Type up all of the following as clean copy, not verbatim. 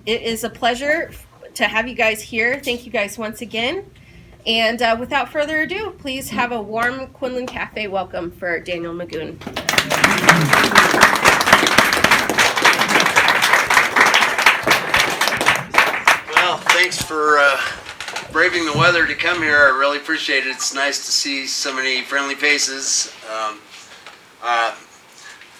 It is a pleasure to have you guys here. Thank you guys once again. And without further ado, please have a warm Quinlan Cafe welcome for Daniel Magoun. Well, thanks for braving the weather to come here. I really appreciate it. It's nice to see so many friendly faces.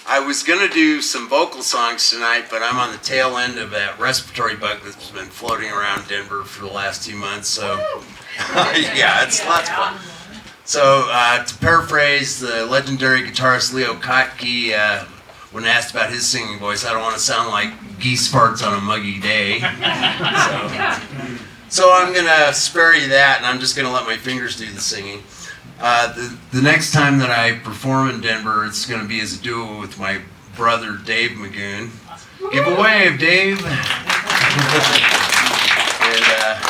I was going to do some vocal songs tonight, but I'm on the tail end of that respiratory bug that's been floating around Denver for the last 2 months. So, yeah, it's lots of fun. So, to paraphrase the legendary guitarist Leo Kottke, when asked about his singing voice, I don't want to sound like geese farts on a muggy day. So I'm going to spare you that, and I'm just going to let my fingers do the singing. The next time that I perform in Denver, it's going to be as a duo with my brother Dave Magoun. Give a wave, Dave! And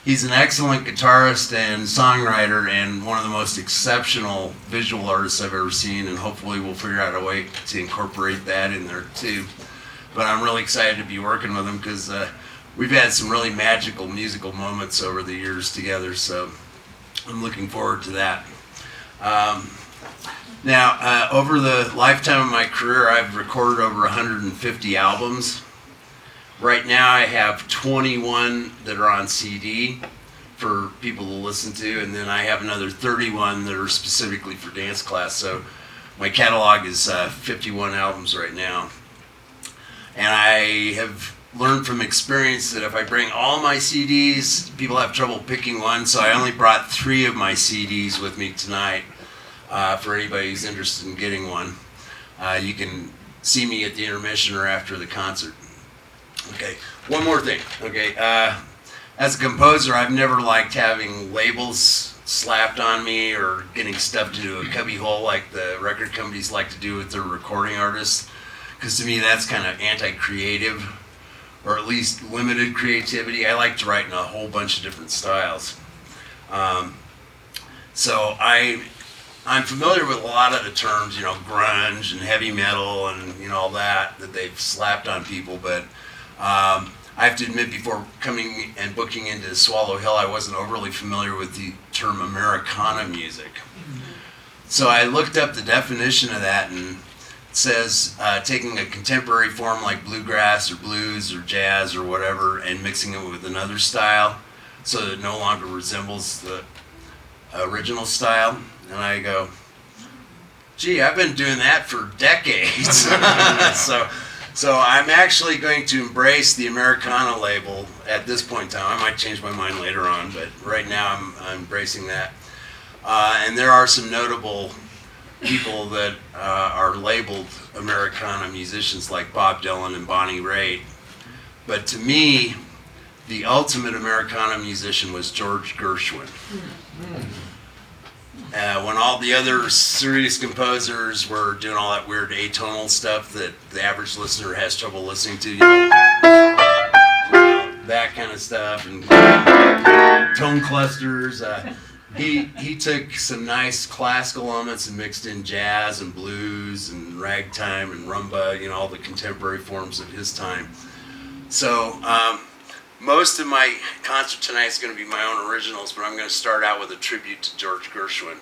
he's an excellent guitarist and songwriter and one of the most exceptional visual artists I've ever seen, and hopefully we'll figure out a way to incorporate that in there too. But I'm really excited to be working with him because we've had some really magical musical moments over the years together, so I'm looking forward to that. Now, over the lifetime of my career, I've recorded over 150 albums. Right now, I have 21 that are on CD for people to listen to, and then I have another 31 that are specifically for dance class. So my catalog is 51 albums right now. And I have learned from experience that if I bring all my CDs, people have trouble picking one, so I only brought 3 of my CDs with me tonight for anybody who's interested in getting one. You can see me at the intermission or after the concert. Okay, one more thing. Okay, as a composer, I've never liked having labels slapped on me or getting stuffed into a cubby hole like the record companies like to do with their recording artists, because to me that's kind of anti-creative, or at least limited creativity. I like to write in a whole bunch of different styles. So I'm familiar with a lot of the terms, grunge and heavy metal and all that they've slapped on people, but I have to admit, before coming and booking into Swallow Hill, I wasn't overly familiar with the term Americana music. So I looked up the definition of that, and it says taking a contemporary form like bluegrass or blues or jazz or whatever and mixing it with another style so that it no longer resembles the original style. And I go, gee, I've been doing that for decades. So I'm actually going to embrace the Americana label at this point in time. I might change my mind later on, but right now I'm embracing that. And there are some notable people that are labeled Americana musicians like Bob Dylan and Bonnie Raitt. But to me, the ultimate Americana musician was George Gershwin. When all the other serious composers were doing all that weird atonal stuff that the average listener has trouble listening to, that kind of stuff, and tone clusters, he took some nice classical elements and mixed in jazz and blues and ragtime and rumba, all the contemporary forms of his time. So most of my concert tonight is going to be my own originals, but I'm going to start out with a tribute to George Gershwin.